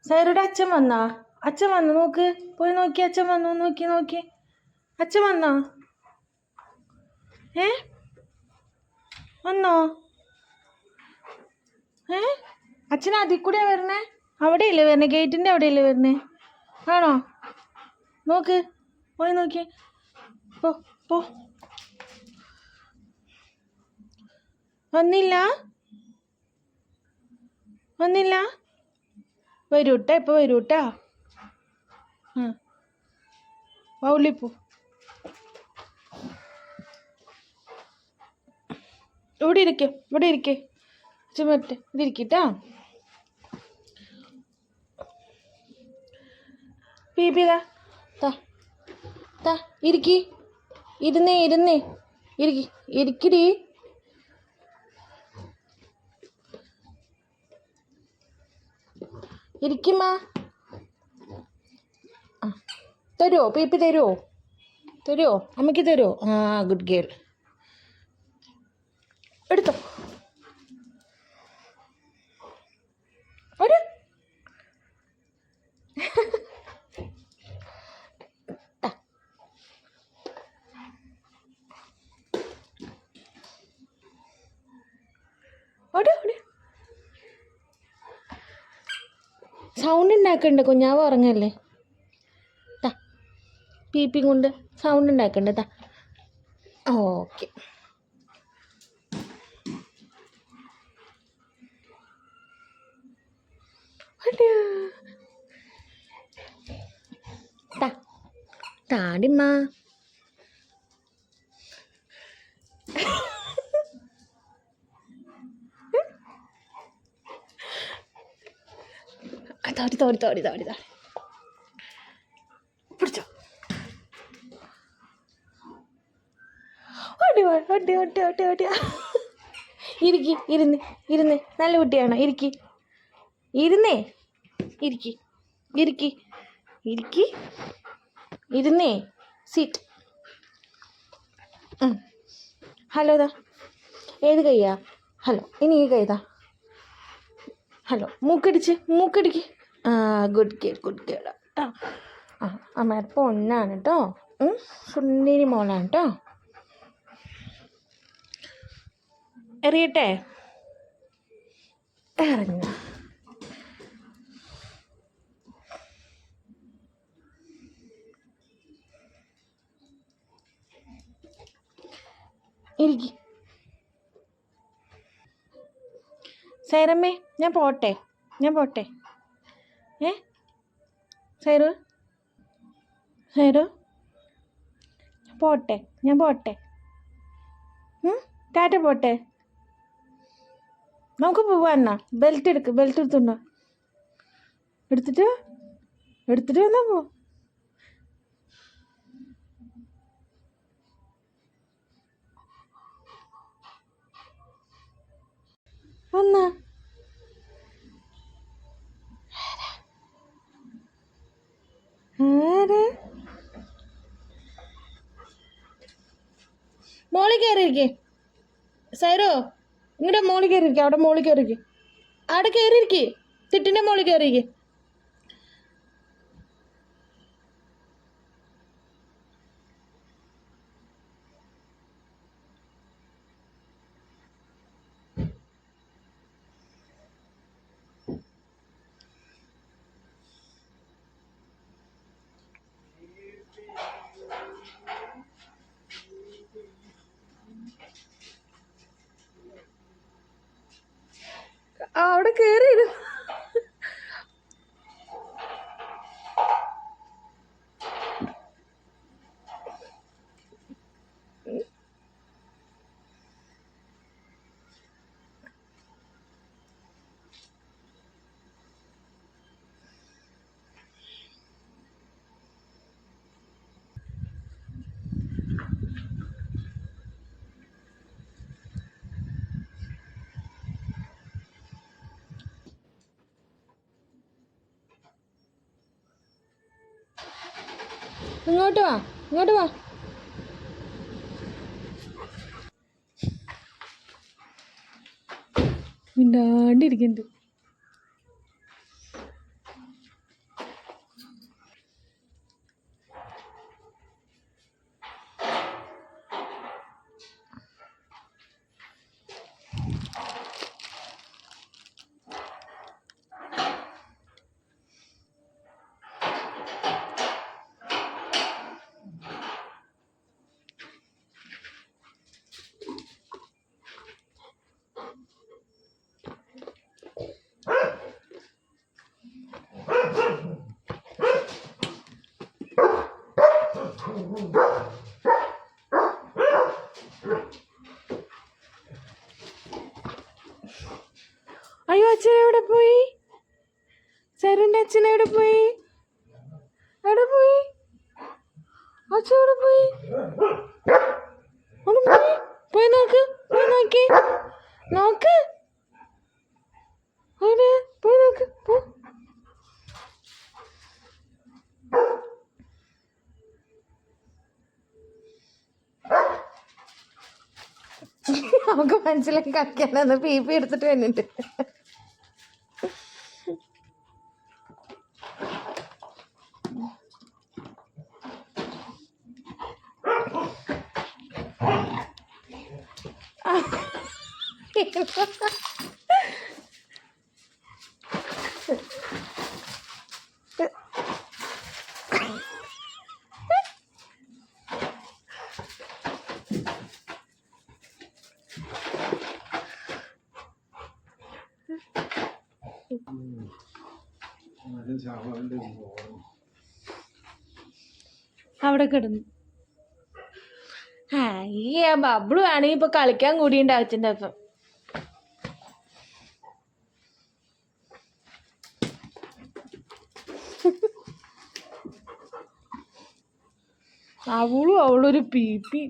സൈറുടെ അച്ഛൻ വന്നാ? അച്ഛൻ വന്നു, നോക്ക്, പോയി നോക്കി. അച്ഛൻ വന്നു, നോക്കി നോക്കി. അച്ഛൻ വന്നോ? വന്നോ? അച്ഛൻ അതിൽ കൂടെയാ വരണേ? അവിടെയല്ലേ വരണേ? ഗേറ്റിൻ്റെ അവിടെയല്ലേ വരണേ? ആണോ? നോക്ക്, പോയി നോക്കി. പോ പോ. വന്നില്ല വന്നില്ല. വരൂട്ടാ, ഇപ്പൊ വരൂട്ടാ. ഉള്ളിപ്പോ. ഇവിടെ ഇരിക്കേ, ഇവിടെ ഇരിക്കേ. ചുമട്ടെ, ഇവിടെ ഇരിക്കട്ടാ. പീപ്പിതാ താ ഇരിക്കി. ഇരുന്നേ ഇരിക്കടി. ഇരിക്കുമ്മ. തരുമോ പീപ്പി? തരുമോ അമ്മയ്ക്ക്? തരുമോ? Good girl. എടുത്തോ. സൗണ്ട് ഉണ്ടാക്കണ്ട, കുഞ്ഞാവ് ഉറങ്ങല്ലേ. പീപ്പി കൊണ്ട് സൗണ്ട് ഉണ്ടാക്കണ്ട. ഓക്കെ. താടിമ്മ. തോടി പിടിച്ചോ. ഓടി. ഇരുന്ന് നല്ല കുട്ടിയാണോ? ഇരുന്നേ സീറ്റ്. ഹലോ ദാ. ഏത് കയ്യാ? ഹലോ. ഇനി ഈ കൈതാ. ഹലോ. മൂക്കടിക്ക്. ഗുഡ് ഗേൾ കേട്ടോ. അമ്മ പൊന്നാണ് കേട്ടോ. സുന്ദരി മോളാണ് കേട്ടോ. എറിയട്ടെ? എറിഞ്ഞ. ഇരിക്കി. സൈറമ്മേ, ഞാൻ പോട്ടെ. സൈറു ഞാൻ പോട്ടെ. ടാറ്റ പോട്ടെ. നമുക്ക് പോവാന്നാ. ബെൽറ്റ് എടുത്തുണ്ടോ? എടുത്തിട്ട് വന്നാ പോ. വന്നാ മോളിൽ കയറിയിരിക്കേ. സൈറോ, ഇങ്ങടെ മോളിൽ കയറിയിരിക്കേ. അവിടെ കയറിയിരിക്കേ. തിട്ടിൻ്റെ മോളിൽ കയറിയിരിക്കേ. അവിടെ കയറിയിരുന്നു. ഇങ്ങോട്ട് വാ. മിണ്ടാണ്ടിരിക്കുന്നുണ്ട്. അയ്യോ അച്ഛൻ എവിടെ പോയി? സരുവിൻ്റെ അച്ഛൻ എവിടെ പോയി? എവിടെ പോയി? അച്ഛൻ എവിടെ പോയി? ഒന്ന് പോയി പോയി നോക്ക്, പോയി നോക്കി നോക്ക്, അവിടെ പോയി നോക്ക് പോ. നമുക്ക് മനസ്സിലാക്കി കളിക്കാനെന്ന് പി എടുത്തിട്ട് വന്നിട്ട്. അവിടെ കിടന്നു. ഈ ബബ്ലു ആണെങ്കിൽ ഇപ്പൊ കളിക്കാൻ കൂടിയുണ്ട് അച്ഛൻ്റെ ഒപ്പം. അവളൊരു പീപ്പി.